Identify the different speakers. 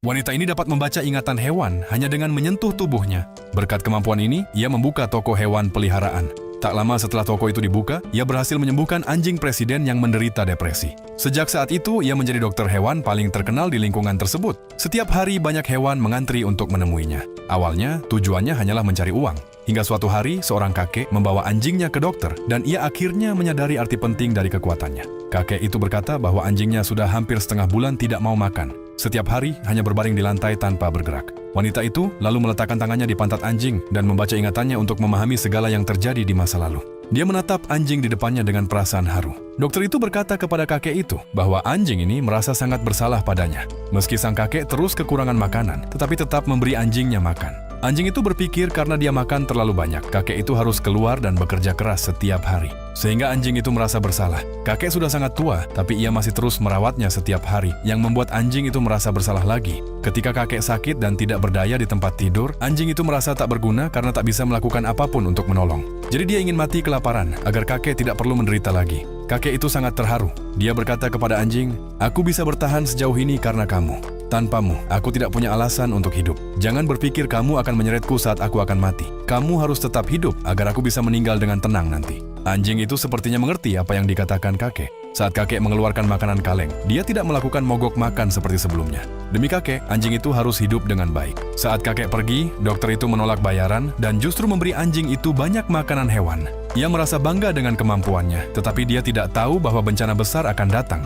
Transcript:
Speaker 1: Wanita ini dapat membaca ingatan hewan hanya dengan menyentuh tubuhnya. Berkat kemampuan ini, ia membuka toko hewan peliharaan. Tak lama setelah toko itu dibuka, ia berhasil menyembuhkan anjing presiden yang menderita depresi. Sejak saat itu, ia menjadi dokter hewan paling terkenal di lingkungan tersebut. Setiap hari banyak hewan mengantri untuk menemuinya. Awalnya, tujuannya hanyalah mencari uang. Hingga suatu hari, seorang kakek membawa anjingnya ke dokter, dan ia akhirnya menyadari arti penting dari kekuatannya. Kakek itu berkata bahwa anjingnya sudah hampir setengah bulan tidak mau makan. Setiap hari hanya berbaring di lantai tanpa bergerak. Wanita itu lalu meletakkan tangannya di pantat anjing dan membaca ingatannya untuk memahami segala yang terjadi di masa lalu. Dia menatap anjing di depannya dengan perasaan haru. Dokter itu berkata kepada kakek itu bahwa anjing ini merasa sangat bersalah padanya. Meski sang kakek terus kekurangan makanan, tetapi tetap memberi anjingnya makan. Anjing itu berpikir karena dia makan terlalu banyak, kakek itu harus keluar dan bekerja keras setiap hari. Sehingga anjing itu merasa bersalah. Kakek sudah sangat tua, tapi ia masih terus merawatnya setiap hari, yang membuat anjing itu merasa bersalah lagi. Ketika kakek sakit dan tidak berdaya di tempat tidur, anjing itu merasa tak berguna karena tak bisa melakukan apapun untuk menolong. Jadi dia ingin mati kelaparan, agar kakek tidak perlu menderita lagi. Kakek itu sangat terharu. Dia berkata kepada anjing, "Aku bisa bertahan sejauh ini karena kamu. Tanpamu, aku tidak punya alasan untuk hidup. Jangan berpikir kamu akan menyeretku saat aku akan mati. Kamu harus tetap hidup agar aku bisa meninggal dengan tenang nanti." Anjing itu sepertinya mengerti apa yang dikatakan kakek. Saat kakek mengeluarkan makanan kaleng, dia tidak melakukan mogok makan seperti sebelumnya. Demi kakek, anjing itu harus hidup dengan baik. Saat kakek pergi, dokter itu menolak bayaran dan justru memberi anjing itu banyak makanan hewan. Ia merasa bangga dengan kemampuannya, tetapi dia tidak tahu bahwa bencana besar akan datang.